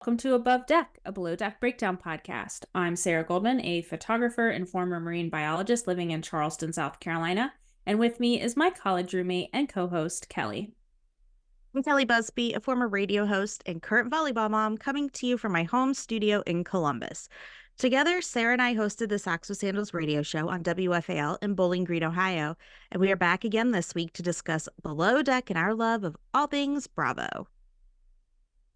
Welcome to Above Deck, a below deck breakdown podcast. I'm Sarah Goldman, a photographer and former marine biologist living in Charleston, South Carolina. And with me is my college roommate and co-host, Kelly. I'm Kelly Busby, a former radio host and current volleyball mom, coming to you from my home studio in Columbus. Together, Sarah and I hosted the Socks with Sandals radio show on WFAL in Bowling Green, Ohio, and we are back again this week to discuss Below Deck and our love of all things Bravo.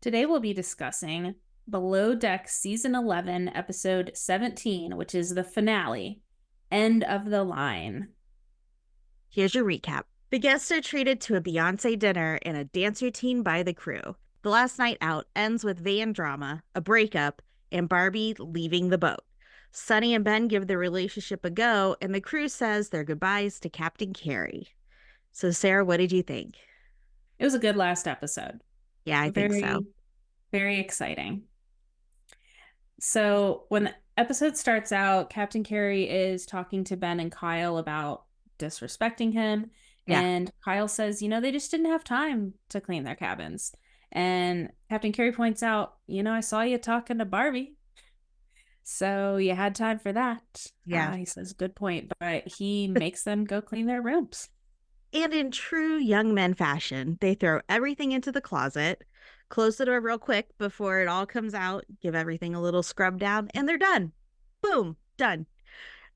Today we'll be discussing Below Deck Season 11, Episode 17, which is the finale, End of the Line. Here's your recap. The guests are treated to a Beyonce dinner and a dance routine by the crew. The last night out ends with van drama, a breakup, and Barbie leaving the boat. Sunny and Ben give their relationship a go, and the crew says their goodbyes to Captain Carey. So, Sarah, what did you think? It was a good last episode. Yeah, I think so. Very exciting. So when the episode starts out, Captain Carey is talking to Ben and Kyle about disrespecting him. Yeah. And Kyle says, they just didn't have time to clean their cabins. And Captain Carey points out, I saw you talking to Barbie. So you had time for that. Yeah. He says, good point. But he makes them go clean their rooms. And in true young men fashion, they throw everything into the closet, close the door real quick before it all comes out, give everything a little scrub down, and they're done. Boom, done.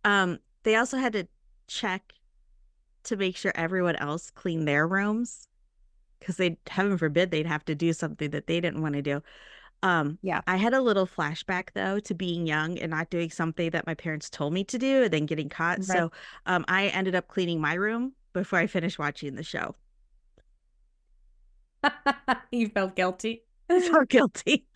They also had to check to make sure everyone else cleaned their rooms, because heaven forbid, they'd have to do something that they didn't want to do. Yeah. I had a little flashback, though, to being young and not doing something that my parents told me to do and then getting caught. Right. So I ended up cleaning my room before I finished watching the show. You felt guilty? I felt guilty.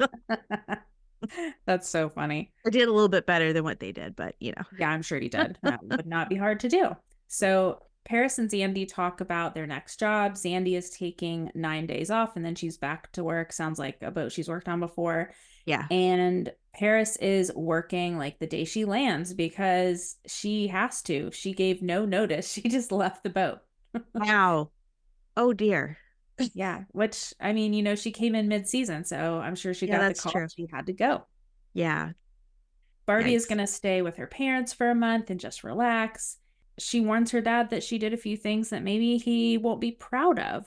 That's so funny. I did a little bit better than what they did, but Yeah, I'm sure you did. That would not be hard to do. So Paris and Zandy talk about their next job. Zandy is taking 9 days off and then she's back to work. Sounds like a boat she's worked on before. Yeah. And Paris is working like the day she lands because she has to. She gave no notice. She just left the boat. Wow. Oh, dear. Yeah. Which, she came in mid-season, so I'm sure she got the call. True. She had to go. Yeah. Barbie is going to stay with her parents for a month and just relax. She warns her dad that she did a few things that maybe he won't be proud of,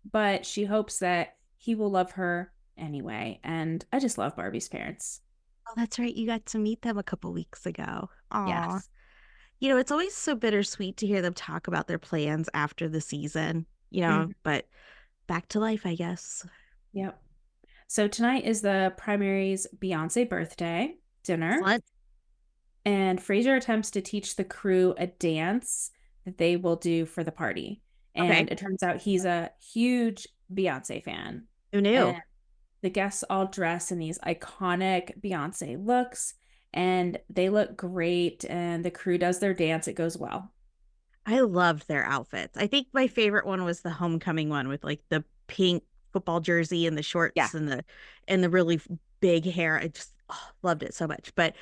but she hopes that he will love her anyway. And I just love Barbie's parents. Oh, that's right. You got to meet them a couple weeks ago. Aww. Yes. It's always so bittersweet to hear them talk about their plans after the season, but back to life, I guess. Yep. So tonight is the primary's Beyonce birthday dinner. Excellent. And Fraser attempts to teach the crew a dance that they will do for the party. And It turns out he's a huge Beyonce fan. Who knew? And the guests all dress in these iconic Beyonce looks, and they look great. And the crew does their dance. It goes well. I loved their outfits. I think my favorite one was the homecoming one with like the pink football jersey and the shorts and the really big hair. I just loved it so much. But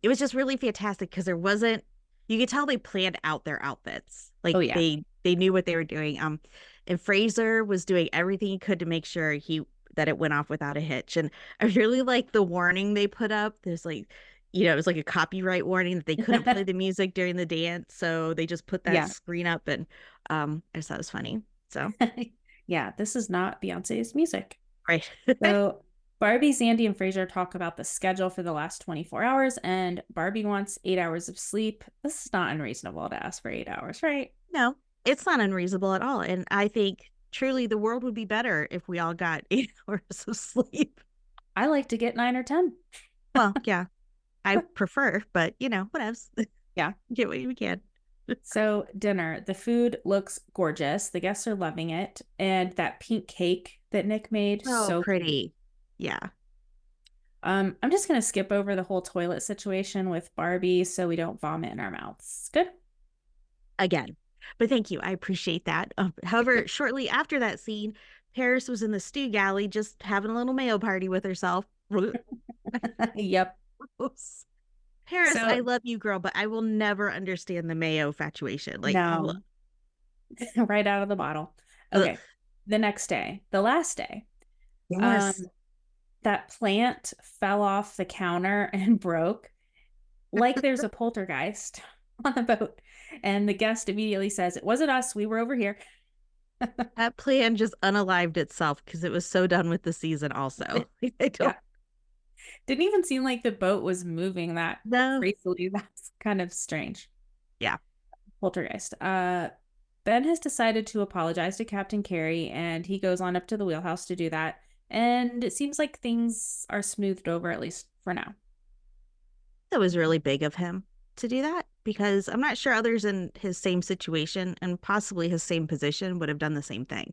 it was just really fantastic because you could tell they planned out their outfits. Like they knew what they were doing. And Fraser was doing everything he could to make sure that it went off without a hitch. And I really like the warning they put up. There's like, it was like a copyright warning that they couldn't play the music during the dance. So they just put that screen up, and I just thought it was funny. So yeah, this is not Beyonce's music. Right. So Barbie, Zandy, and Fraser talk about the schedule for the last 24 hours, and Barbie wants 8 hours of sleep. This is not unreasonable to ask for 8 hours, right? No, it's not unreasonable at all. And I think truly the world would be better if we all got 8 hours of sleep. I like to get 9 or 10. Well, yeah, I prefer, but whatevs. Yeah. Get what you can. So dinner, the food looks gorgeous. The guests are loving it. And that pink cake that Nick made, so pretty. Yeah. I'm just going to skip over the whole toilet situation with Barbie so we don't vomit in our mouths. Good? Again. But thank you. I appreciate that. However, shortly after that scene, Paris was in the stew galley just having a little mayo party with herself. Yep. Paris, I love you, girl, but I will never understand the mayo infatuation. Like, no. Right out of the bottle. Okay. The next day, the last day. Yes. that plant fell off the counter and broke, like there's a poltergeist on the boat. And the guest immediately says, "It wasn't us. We were over here." That plan just unalived itself because it was so done with the season also. I don't Yeah. Didn't even seem like the boat was moving that know. crazily. That's kind of strange. Yeah. Poltergeist. Ben has decided to apologize to Captain Carey, and he goes on up to the wheelhouse to do that. And it seems like things are smoothed over, at least for now. That was really big of him to do that because I'm not sure others in his same situation and possibly his same position would have done the same thing.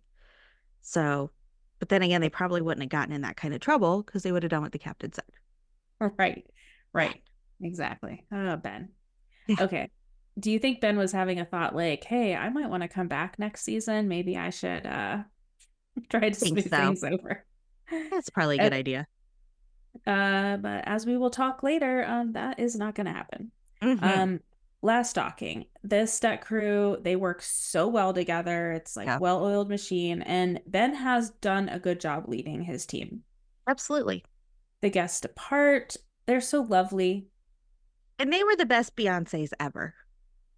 So, but then again, they probably wouldn't have gotten in that kind of trouble because they would have done what the captain said. Right. Yeah. Right. Exactly. Oh, Ben. Yeah. Okay. Do you think Ben was having a thought like, hey, I might want to come back next season? Maybe I should try to I think smooth so. things over. That's probably a good idea. But as we will talk later, that is not going to happen. Mm-hmm. Last docking. This deck crew, they work so well together. It's like Yeah, well-oiled machine, and Ben has done a good job leading his team. absolutely. The guests depart. They're so lovely. And they were the best Beyoncés ever,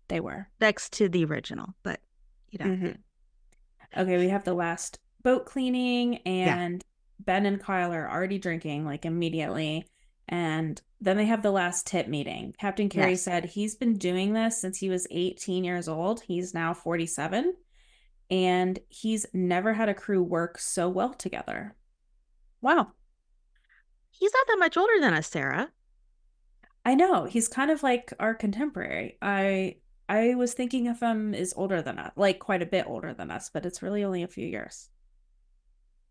They were. next to the original. But, you know, Mm-hmm. Okay, we have the last boat cleaning, yeah, and Ben and Kyle are already drinking like immediately. And then they have the last tip meeting. Captain Carey yes. said he's been doing this since he was 18 years old. He's now 47, and he's never had a crew work so well together. Wow. He's not that much older than us, Sarah. I know. He's kind of like our contemporary. I was thinking of him as older than us, like quite a bit older than us, but it's really only a few years.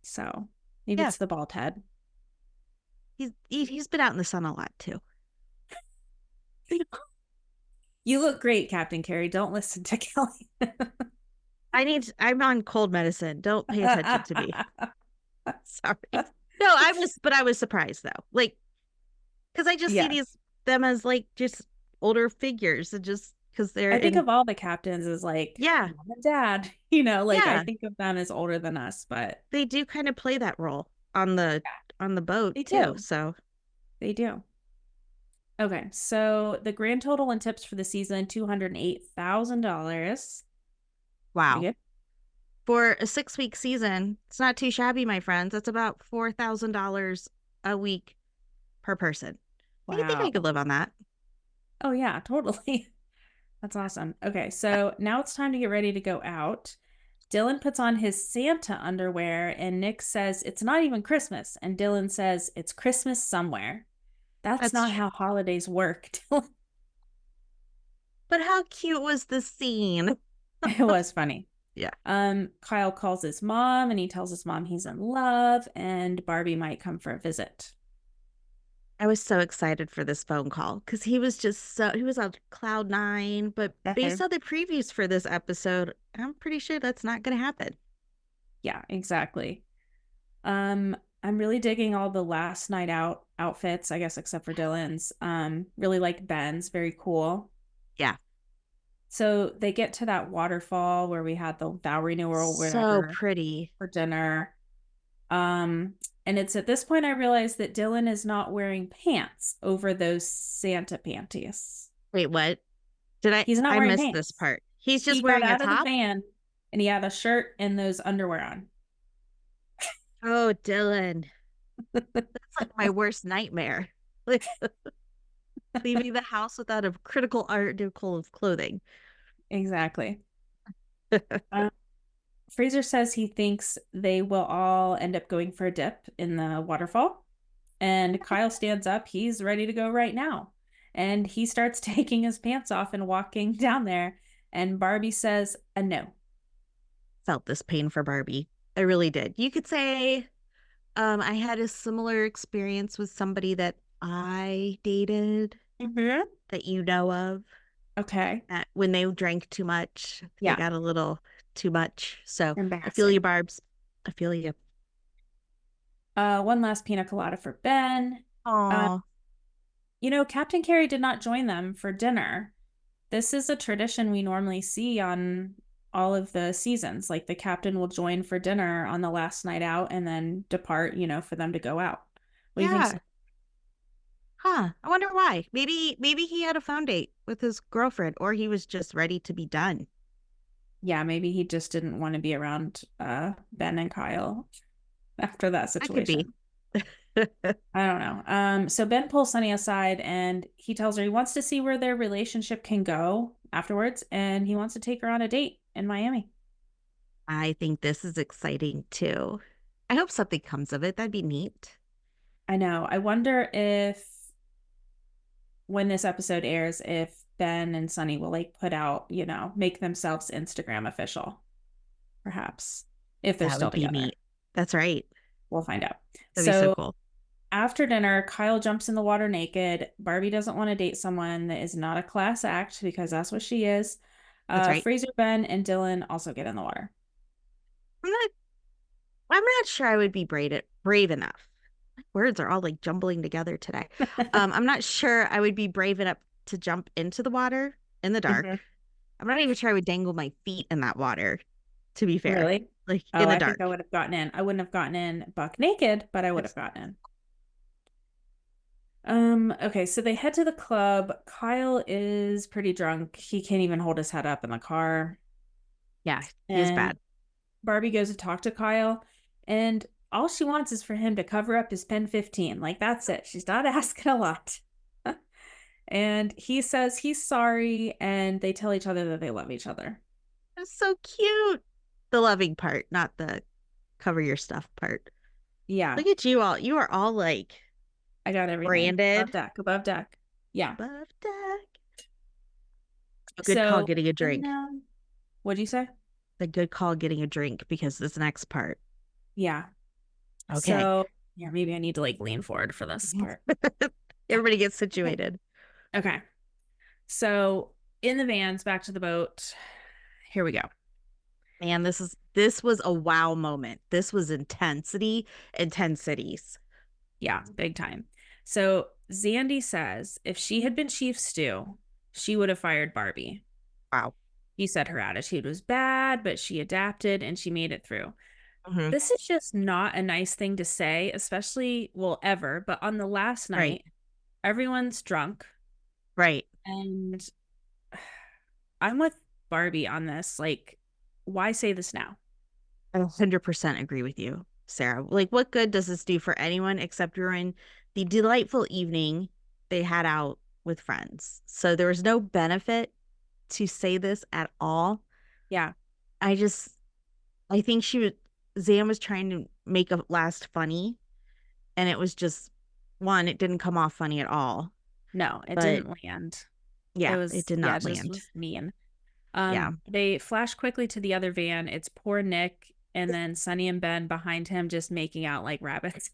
So maybe Yeah, it's the bald head. he's been out in the sun a lot too. You look great, Captain Carey. Don't listen to Kelly. I'm on cold medicine. Don't pay attention to me. Sorry. No, I was surprised though. Like, because I just see Yeah. them as like just older figures and just because they're I think in, of all the captains as like yeah, mom and dad, like I yeah, think of them as older than us, but they do kind of play that role on the boat they too. do. So, They do. Okay, so the grand total in tips for the season, $208,000. Pretty wow. good. For a 6 week season, it's not too shabby, my friends. That's about $4,000 a week per person. I think I Wow. could live on that. Oh yeah, totally. That's awesome. Okay, so now it's time to get ready to go out. Dylan puts on his Santa underwear, and Nick says it's not even Christmas. And Dylan says it's Christmas somewhere. That's That's not true. how holidays work. Dylan. But how cute was the scene? It was funny. Yeah. Kyle calls his mom and he tells his mom he's in love and Barbie might come for a visit. I was so excited for this phone call because he was on cloud nine. But based on the previews for this episode, I'm pretty sure that's not going to happen. Yeah, exactly. I'm really digging all the last night out outfits, I guess, except for Dylan's. Really like Ben's, very cool. Yeah. So they get to that waterfall where we had the vow renewal, So whatever, pretty. for dinner. Um, and it's at this point I realized that Dylan is not wearing pants over those Santa panties. Wait, what? He's not I wearing missed this pants. part. He's He just got wearing a out of the top? van and he had a shirt and those underwear on. Oh, Dylan. That's like my worst nightmare. Like leaving the house without a critical article of clothing. Exactly. Uh, Fraser says he thinks they will all end up going for a dip in the waterfall. And Kyle stands up. He's ready to go right now. And he starts taking his pants off and walking down there. And Barbie says a no. Felt this pain for Barbie. I really did. You could say I had a similar experience with somebody that I dated that you know of. Okay. That when they drank too much, they Yeah. got a little too much. So I feel Embarrassing. you, Barbs. I feel you. One last pina colada for Ben. Uh, Oh, Captain Carey did not join them for dinner. This is a tradition we normally see on all of the seasons. Like the captain will join for dinner on the last night out and then depart, for them to go out. What do you think? Yeah. Huh. I wonder why. Maybe he had a phone date with his girlfriend, or he was just ready to be done. Yeah, maybe he just didn't want to be around Ben and Kyle after that That could be. situation. I don't know. So Ben pulls Sunny aside and he tells her he wants to see where their relationship can go afterwards, and he wants to take her on a date in Miami. I think this is exciting too. I hope something comes of it. That'd be neat. I know. I wonder if when this episode airs, if Ben and Sunny will like put out, make themselves Instagram official, perhaps, if they're That still would be together. neat. That's right. We'll find out. That'd be so So cool. after dinner, Kyle jumps in the water naked. Barbie doesn't want to date someone that is not a class act because that's what she is. That's right. Fraser, Ben, and Dylan also get in the water. I'm not I'm not sure I would be brave enough. My words are all like jumbling together today. I'm not sure I would be brave enough to jump into the water in the dark. Mhm. I'm not even sure I would dangle my feet in that water, to be fair. Really? Like in Oh, the I think I dark. would have gotten in. I wouldn't have gotten in buck naked, but I would It's have gotten in. Okay, so they head to the club. Kyle is pretty drunk. He can't even hold his head up in the car. yeah, he is And bad. Barbie goes to talk to Kyle, and all she wants is for him to cover up his pen 15. Like, that's it. She's not asking a lot. And he says he's sorry, and they tell each other that they love each other. It's so cute. The loving part, not the cover your stuff part. Yeah, Look at you all. You are all like I got everything. Above branded. deck, above deck. Yeah. Above deck. A good call So, getting a and drink. what'd you say? A good call getting a drink because this next part. Yeah. Okay. So, yeah, maybe I need to like lean forward for this part. Everybody gets situated. Okay. So, in the vans back to the boat. Here we go. Man, this was a wow moment. This was intensities. Yeah, big time. So, Zandy says if she had been Chief Stew, she would have fired Barbie. Wow. He said her attitude was bad, but she adapted and she made it through. Hmm. This is just not a nice thing to say, especially, well, ever. But on the last Right. night, everyone's drunk. Right. And I'm with Barbie on this. Like, why say this now? I 100% agree with you, Sarah. Like, what good does this do for anyone except ruin the delightful evening they had out with friends? So there was no benefit to say this at all. Yeah. I just, I think Zan was trying to make a last funny, and it was just, one, it didn't come off funny at all. No, it But didn't land. It yeah, it was, did yeah, not it just land. was mean. Yeah. They flash quickly to the other van. It's poor Nick and then Sunny and Ben behind him just making out like rabbits.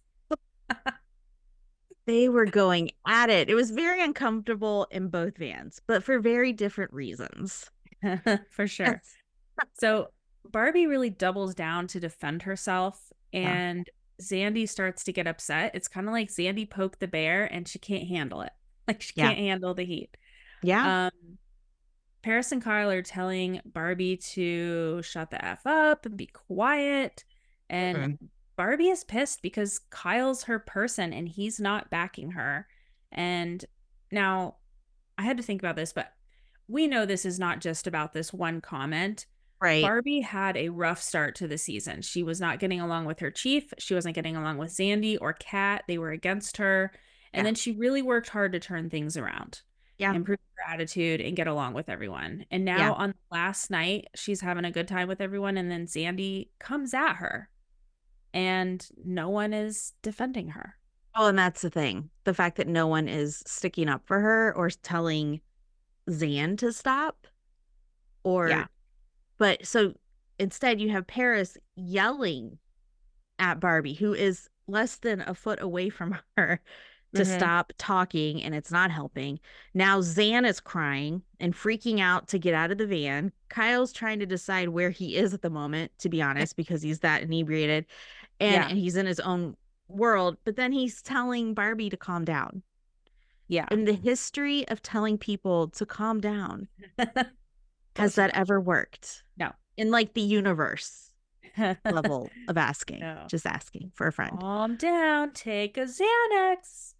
They were going at it. It was very uncomfortable in both vans, but for very different reasons. For sure. So Barbie really doubles down to defend herself, Yeah. and Zandy starts to get upset. It's kind of like Zandy poked the bear and she can't handle it. Like she Yeah. can't handle the heat. Yeah. Um, Paris and Kyle are telling Barbie to shut the F up and be quiet. And Mm-mm. Barbie is pissed because Kyle's her person and he's not backing her. And now I had to think about this, but we know this is not just about this one comment. Right. Barbie had a rough start to the season. She was not getting along with her chief. She wasn't getting along with Zandy or Kat. They were against her. And Yeah. then she really worked hard to turn things around, Yeah. improve her attitude, and get along with everyone. And now Yeah. on the last night, she's having a good time with everyone. And then Zandy comes at her, and no one is defending her. Oh, and that's the thing. The fact that no one is sticking up for her or telling Zan to stop Yeah. or but so instead you have Paris yelling at Barbie, who is less than a foot away from her, to Mm-hmm. stop talking, and it's not helping. Now Zan is crying and freaking out to get out of the van. Kyle's trying to decide where he is at the moment, to be honest, because he's that inebriated Yeah. and he's in his own world. But then he's telling Barbie to calm down. Yeah. In the history of telling people to calm down, has Doesn't that ever worked? No. In like the universe? level of asking, No. just asking for a friend. Calm down, take a Xanax.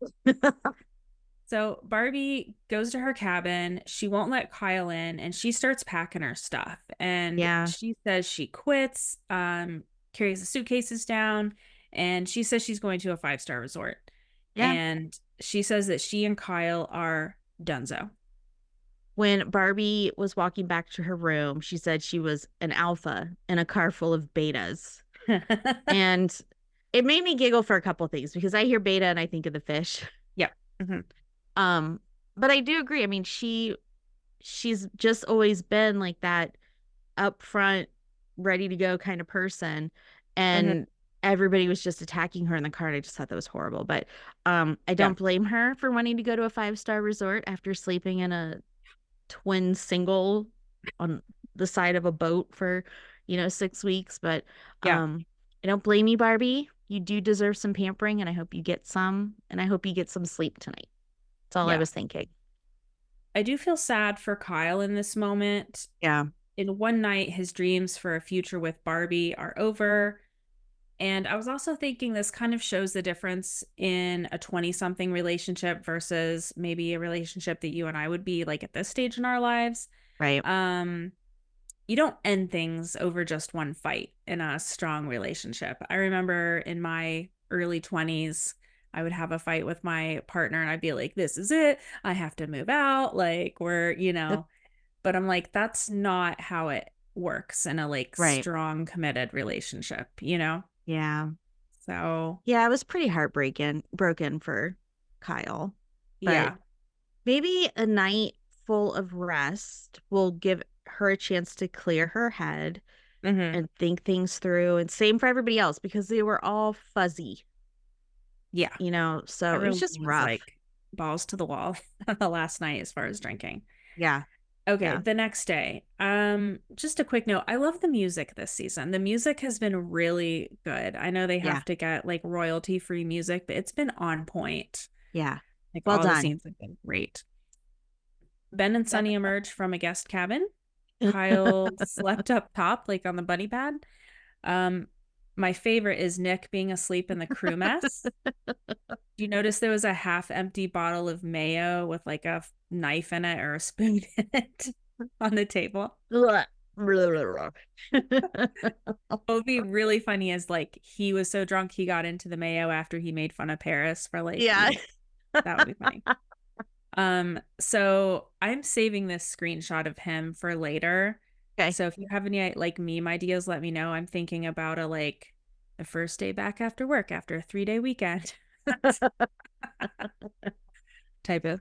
So Barbie goes to her cabin. She won't let Kyle in and she starts packing her stuff. And Yeah. she says she quits, carries the suitcases down, and she says she's going to a 5-star resort. Yeah. And she says that she and Kyle are donezo. When Barbie was walking back to her room, she said she was an alpha in a car full of betas. And it made me giggle for a couple of things because I hear beta and I think of the fish. Yep. Mm-hmm. Um, but I do agree. I mean, she's just always been like that upfront, ready to go kind of person. Mm-hmm. And everybody was just attacking her in the car. And I just thought that was horrible. But I Yeah. don't blame her for wanting to go to a 5-star resort after sleeping in a twin single on the side of a boat for 6 weeks. But Yeah. I don't blame you, Barbie. You do deserve some pampering, and I hope you get some, and I hope you get some sleep tonight. That's all I Yeah. was thinking. I do feel sad for Kyle in this moment. Yeah. In one night, his dreams for a future with Barbie are over. And I was also thinking this kind of shows the difference in a 20-something relationship versus maybe a relationship that you and I would be like at this stage in our lives. Right. You don't end things over just one fight in a strong relationship. I remember in my early 20s, I would have a fight with my partner and I'd be like, this is it. I have to move out. Like, but I'm like, that's not how it works in a like Right. strong, committed relationship. Yeah. So, Yeah, it was pretty broken for Kyle. But yeah. maybe a night full of rest will give her a chance to clear her head Mm-hmm. and think things through. And same for everybody else because they were all fuzzy, Yeah. so it was Everyone just was rough. like balls to the wall the last night as far as drinking. Yeah. Okay, Yeah. the next day. Just a quick note. I love the music this season. The music has been really good. I know they Yeah. have to get like royalty-free music, but it's been on point. Yeah. Like Well all the done. scenes have been great. Ben and Sunny emerge from a guest cabin. Kyle slept up top, like on the buddy pad. Um, my favorite is Nick being asleep in the crew mess. Do you notice there was a half empty bottle of mayo with like a knife in it or a spoon in it on the table? What would be really funny is like he was so drunk he got into the mayo after he made fun of Paris for like Yeah. eating. That would be funny. So I'm saving this screenshot of him for later. Okay. So if you have any like meme ideas, let me know. I'm thinking about a like the first day back after work after a 3-day weekend type of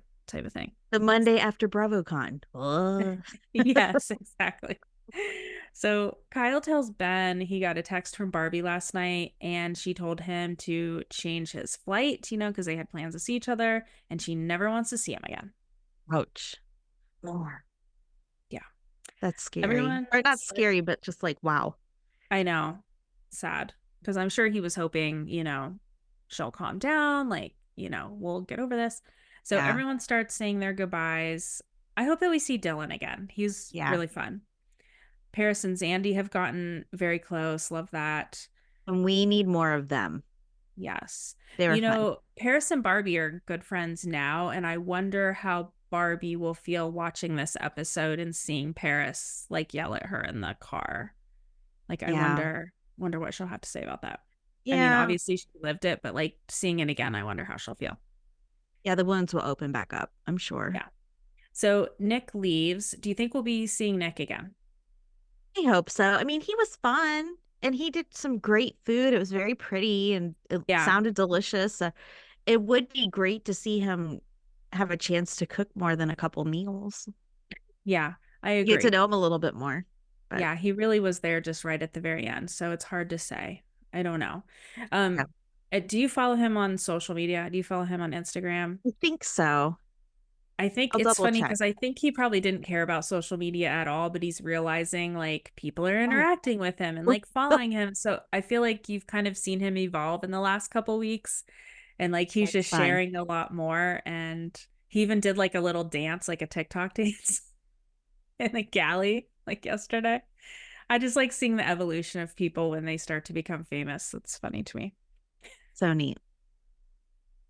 thing. The Monday after BravoCon. Yes, exactly. So Kyle tells Ben he got a text from Barbie last night and she told him to change his flight, because they had plans to see each other and she never wants to see him again. Ouch. More. Yeah. That's scary. Everyone, or not scary, but just like, wow. I know. Sad. Because I'm sure he was hoping, she'll calm down. Like, we'll get over this. So Yeah. everyone starts saying their goodbyes. I hope that we see Dylan again. He's really fun. Paris and Zandy have gotten very close. Love that. And we need more of them. Yes. They were fun. Paris and Barbie are good friends now. And I wonder how Barbie will feel watching this episode and seeing Paris like yell at her in the car. Like, I wonder what she'll have to say about that. Yeah. I mean, obviously she lived it, but like seeing it again, I wonder how she'll feel. Yeah, the wounds will open back up, I'm sure. Yeah. So Nick leaves. Do you think we'll be seeing Nick again? I hope so. I mean, he was fun and he did some great food. It was very pretty and it sounded delicious. It would be great to see him have a chance to cook more than a couple meals. Yeah, I agree. Get to know him a little bit more. But... yeah, he really was there just right at the very end. So it's hard to say. I don't know. Do you follow him on social media? Do you follow him on Instagram? I think so. I think it's funny because I think he probably didn't care about social media at all, but he's realizing like people are interacting with him and like following him. So I feel like you've kind of seen him evolve in the last couple weeks and like he's just sharing a lot more. And he even did like a little dance, like a TikTok dance in the galley like yesterday. I just like seeing the evolution of people when they start to become famous. It's funny to me. So neat.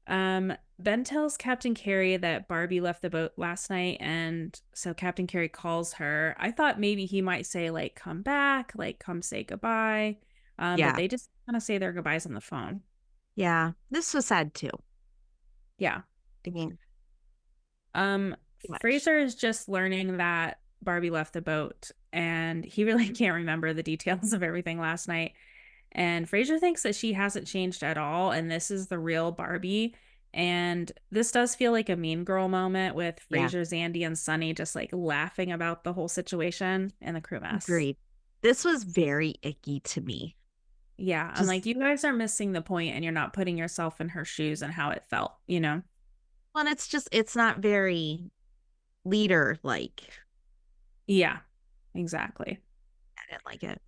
Ben tells Captain Carrie that Barbie left the boat last night, and so Captain Carrie calls her. I thought maybe he might say, like, come back, like, come say goodbye. But Yeah. they just kind of say their goodbyes on the phone. Yeah. This was sad too. Yeah. I mean, Um, too much. Fraser is just learning that Barbie left the boat, and he really can't remember the details of everything last night. And Fraser thinks that she hasn't changed at all, and this is the real Barbie. And this does feel like a Mean Girl moment with Yeah. Fraser, Zandy, and Sunny just like laughing about the whole situation and the crew mess. Agreed. This was very icky to me. Yeah, I'm Just, like, you guys are missing the point, and you're not putting yourself in her shoes and how it felt, you know? well, it's just, it's not very leader like. Yeah, exactly. I didn't like it.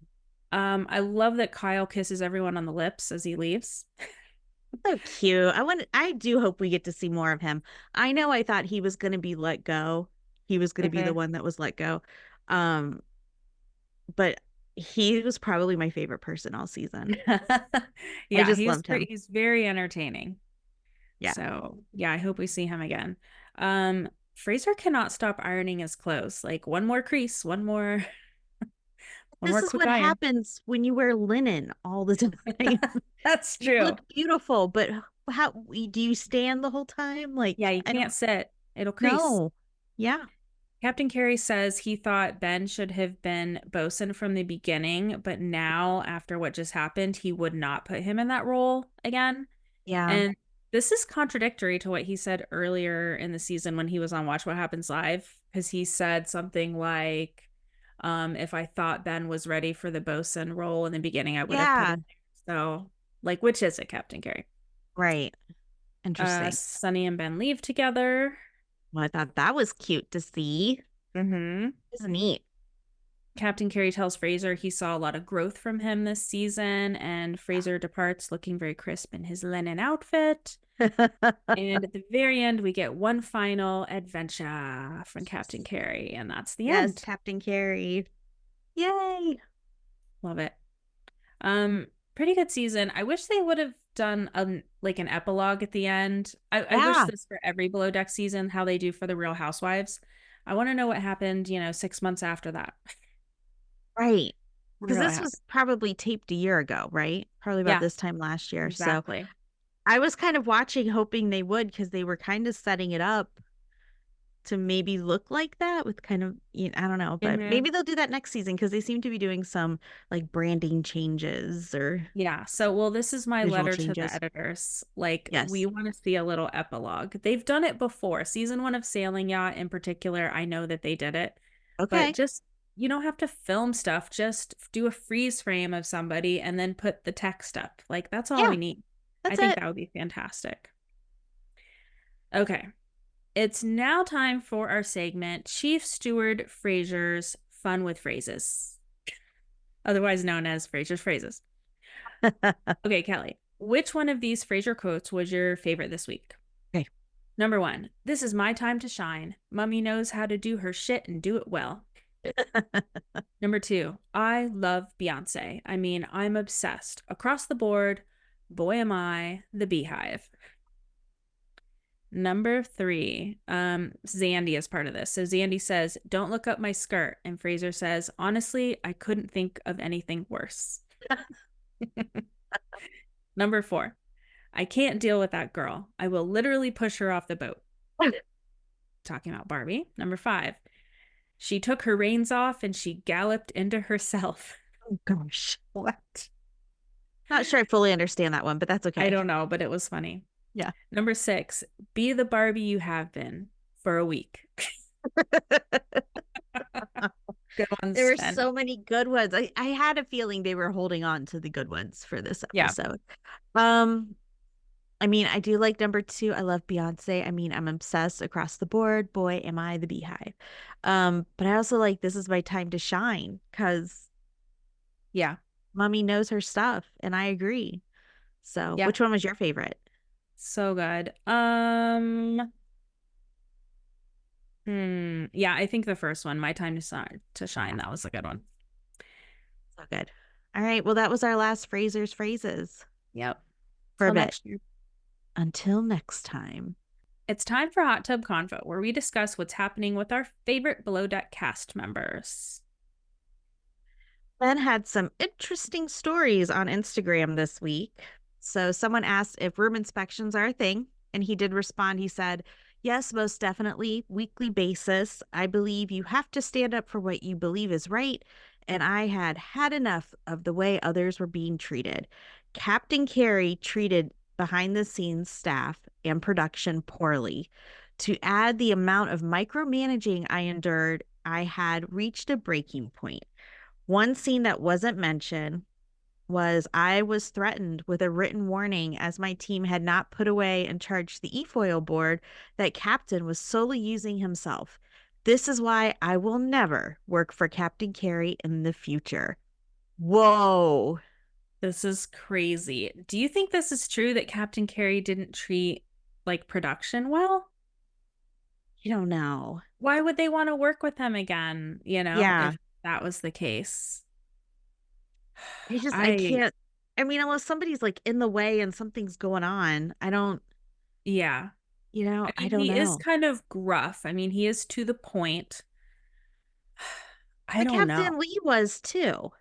I love that Kyle kisses everyone on the lips as he leaves. So cute. I do hope we get to see more of him. I know I thought he was going to be let go. He was going to be the Mhm. one that was let go. Um, but he was probably my favorite person all season. I Yeah, just loved him. he's very entertaining. Yeah. So yeah, I hope we see him again. Um, Fraser cannot stop ironing his clothes. Like one more crease, one This more is quick what iron. happens when you wear linen all the time. That's You true. look beautiful, but how do you stand the whole time? Yeah, Like, you I don't can't sit. It'll crease. know. Yeah. Captain Carey says he thought Ben should have been bosun from the beginning, but now, after what just happened, he would not put him in that role again. Yeah. And this is contradictory to what he said earlier in the season when he was on Watch What Happens Live, because he said something like, if I thought Ben was ready for the bosun role in the beginning, I would have put Yeah. him there. So, like, which is it, Captain Carey? Right. Interesting. Sunny and Ben leave together. Well, I thought that was cute to see. Mm-hmm. It was neat. Captain Carey tells Fraser he saw a lot of growth from him this season, and Fraser departs looking very crisp in his linen outfit. And at the very end, we get one final adventure from Captain Carey, and that's the Yes, end. Captain Carey. Yay. Love it. Um, Pretty good season. I wish they would have done like an epilogue at the end. I wish Yeah, this for every Below Deck season, how they do for the Real Housewives. I want to know what happened, 6 months after that. right. Because Really this happened. was probably taped a year ago, right? Probably about Yeah, this time last year. So exactly. I was kind of watching, hoping they would, because they were kind of setting it up to maybe look like that with kind of, I don't know, but Hmm. maybe they'll do that next season because they seem to be doing some like branding changes or Yeah. So, well, this is my visual letter to the changes. editors. Like, we Yes. want to see a little epilogue. They've done it before. Season one of Sailing Yacht, in particular, I know that they did it, but Okay. just, you don't have to film stuff. Just do a freeze frame of somebody and then put the text up. Like, that's all Yeah, we need. I that's think it. that would be fantastic. Okay. It's now time for our segment, Chief Steward Fraser's Fun with Phrases, otherwise known as Fraser's Phrases. Okay, Kelly, which one of these Fraser quotes was your favorite this week? Okay. Number one, this is my time to shine. Mummy knows how to do her shit and do it well. Number two, I love Beyonce. I mean, I'm obsessed. Across the board, boy am I, the beehive. Number three, Zandy is part of this. So Zandy says, don't look up my skirt. And Fraser says, honestly, I couldn't think of anything worse. Number four, I can't deal with that girl. I will literally push her off the boat. Talking about Barbie. Number five, she took her reins off and she galloped into herself. Oh gosh. What? Not sure I fully understand that one, but that's I okay. don't know, but it was funny. Yeah. Number six, be the Barbie you have been for a week. Good There ones. were And so many good ones. I had a feeling they were holding on to the good ones for this yeah, episode. Um, I mean, I do like number two. I love Beyonce. I mean, I'm obsessed across the board. Boy, am I the beehive. But I also like this is my time to shine because yeah, mommy knows her stuff, and I agree. So, yeah. which one was your favorite? So good. Yeah, I think the first one, My Time to Shine, that was a good one. So good. All right. Well, that was our last Fraser's phrases Yep. for a Till bit. next year. Until next time. It's time for Hot Tub Convo, where we discuss what's happening with our favorite Below Deck cast members. Ben had some interesting stories on Instagram this week. So someone asked if room inspections are a thing, and he did respond. He said, "Yes, most definitely, weekly basis. I believe you have to stand up for what you believe is right, and I had had enough of the way others were being treated. Captain Carey treated behind the scenes staff and production poorly. To add the amount of micromanaging I endured, I had reached a breaking point. One scene that wasn't mentioned was I was threatened with a written warning as my team had not put away and charged the eFoil board that Captain was solely using himself. This is why I will never work for Captain Carey in the future." Whoa. This is crazy. Do you think this is true that Captain Carey didn't treat like production well? You don't know. Why would they want to work with him again, Yeah. if that was the case? I I, can't. I mean, unless somebody's like in the way and something's going on, I don't, yeah. I I mean, don't he is know. kind of gruff. I mean, he is to the point. I But don't know. Captain Lee was too,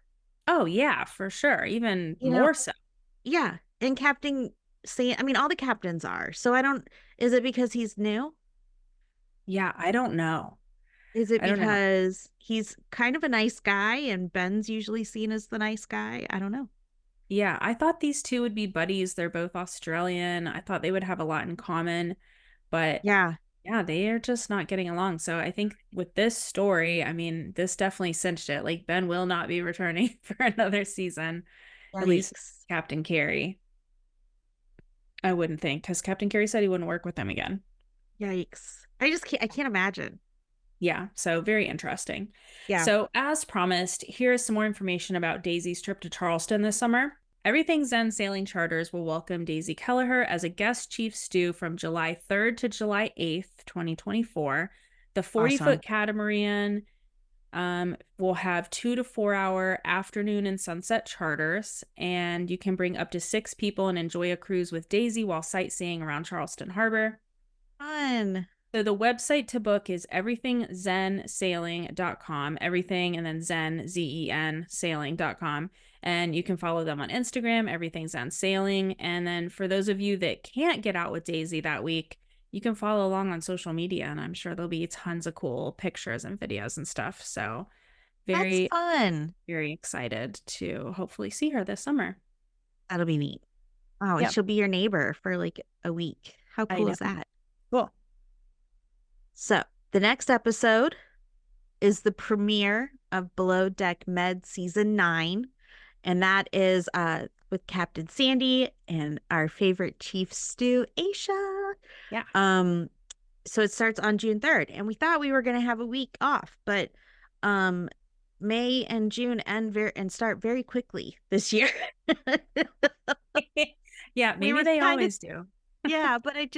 Oh, yeah, for sure. Even you know? more so. Yeah. And Captain Sam, I mean, all the captains are. So I don't, is it because he's new? Yeah, I don't know. Is it I don't know. because he's kind of a nice guy and Ben's usually seen as the nice guy? I don't know. Yeah, I thought these two would be buddies. They're both Australian. I thought they would have a lot in common, but Yeah. yeah, they are just not getting along. So I think with this story, I mean, this definitely cinched it. Like Ben will not be returning for another season, at least Yikes. Captain Carey. I wouldn't think because Captain Carey said he wouldn't work with them again. Yikes. I can't imagine. Yeah, so very interesting. Yeah. So, as promised, here is some more information about Daisy's trip to Charleston this summer. Everything Zen Sailing Charters will welcome Daisy Kelleher as a guest chief stew from July 3rd to July 8th, 2024. The 40-foot Awesome. catamaran will have 2 to 4 hour afternoon and sunset charters, and you can bring up to 6 people and enjoy a cruise with Daisy while sightseeing around Charleston Harbor. Fun. So the website to book is everythingzensailing.com, everything and then Zen, Z-E-N, sailing.com. And you can follow them on Instagram, Everything Zen Sailing. And then for those of you that can't get out with Daisy that week, you can follow along on social media, and I'm sure there'll be tons of cool pictures and videos and stuff. So That's very, fun. very excited to hopefully see her this summer. That'll be neat. Oh, and Yep, she'll be your neighbor for like a week. How I cool know. is that? Cool. So, the next episode is the premiere of Below Deck Med season 9, and that is with Captain Sandy and our favorite Chief Stew, Aisha. Yeah. Um so it starts on June 3rd, and we thought we were going to have a week off, but um May and June and start very quickly this year. Yeah, We maybe were they kind of, always do. yeah, but it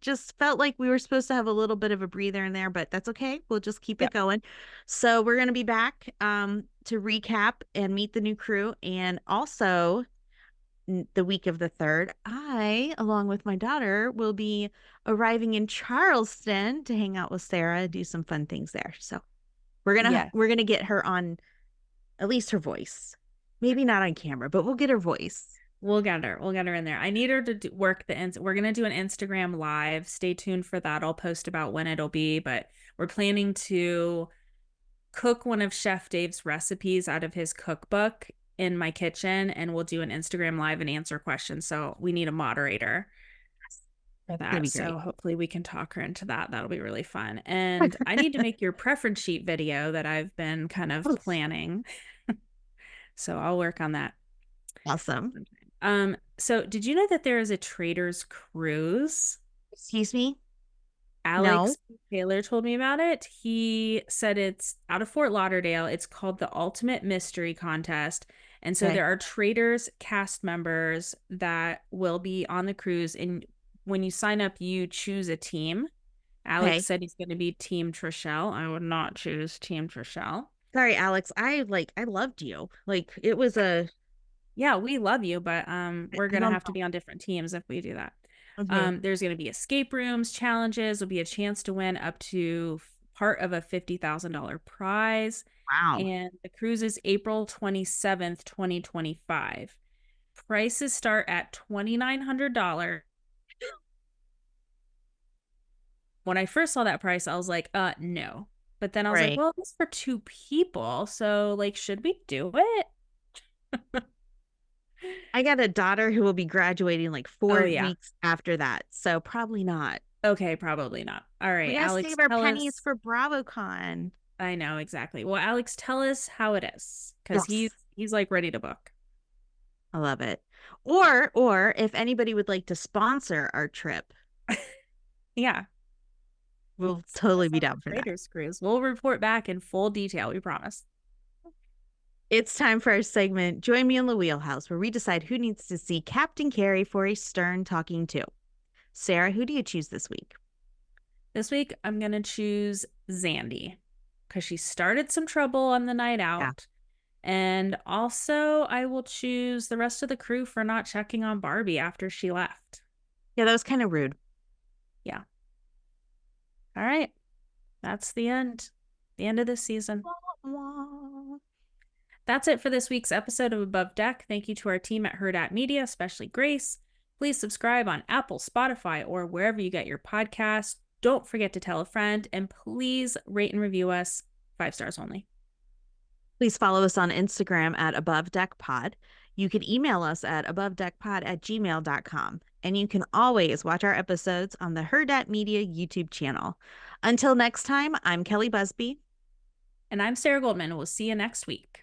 just felt like we were supposed to have a little bit of a breather in there, but that's okay. We'll just keep it Yep. going. So we're gonna be back to recap and meet the new crew. And also the week of the 3rd, I, along with my daughter, will be arriving in Charleston to hang out with Sarah, do some fun things there. So we're gonna Yes. we're gonna get her on, at least her voice. Maybe not on camera, but we'll get her voice. We'll get her. We'll get her in there. I need her to work we're going to do an Instagram live. Stay tuned for that. I'll post about when it'll be, but we're planning to cook one of Chef Dave's recipes out of his cookbook in my kitchen, and we'll do an Instagram live and answer questions. So we need a moderator for It's gonna that. be great. So hopefully we can talk her into that. That'll be really fun. And I need to make your preference sheet video that I've been kind of planning. So I'll work on that. Awesome. So did you know that there is a Trader's Cruise? Excuse me? No. Alex Taylor told me about it. He said it's out of Fort Lauderdale. It's called the Ultimate Mystery Contest. And so Okay. there are Traders cast members that will be on the cruise. And when you sign up, you choose a team. Alex Okay. said he's going to be Team Trishelle. I would not choose Team Trishelle. Sorry, Alex. I loved you. Like it was a Yeah, we love you, but we're I gonna don't have to be on different teams if we do that. know. Okay. There's gonna be escape rooms, challenges, will be a chance to win up to part of a $50,000 prize. Wow. And the cruise is April 27th, 2025. Prices start at $2,900. When I first saw that price, I was like, no. But then I was like, Right. well, it's for two people. So, like, should we do it? I got a daughter who will be graduating like Oh, 4 yeah. weeks after that. So probably not. Okay, probably not. All We right, gotta Alex, save our tell pennies us. for BravoCon. I know exactly. Well, Alex, tell us how it is because he's Yes. he's like ready to book. I love it. Or if anybody would like to sponsor our trip, Yeah, we'll send us totally be on the down for that. Raiders cruise. We'll report back in full detail. We promise. It's time for our segment, Join Me in the Wheelhouse, where we decide who needs to see Captain Carey for a stern talking to. Sarah, who do you choose this week? This week, I'm gonna choose Zandy because she started some trouble on the night Yeah. out. And also, I will choose the rest of the crew for not checking on Barbie after she left. Yeah, that was kind of rude. Yeah. All right. That's the end. The end of this season. That's it for this week's episode of Above Deck. Thank you to our team at Hurrdat Media, especially Grace. Please subscribe on Apple, Spotify, or wherever you get your podcasts. Don't forget to tell a friend, and please rate and review us 5 stars only. Please follow us on Instagram at Above Deck Pod. You can email us at abovedeckpod@gmail.com. And you can always watch our episodes on the Hurrdat Media YouTube channel. Until next time, I'm Kelly Busby. And I'm Sarah Goldman. We'll see you next week.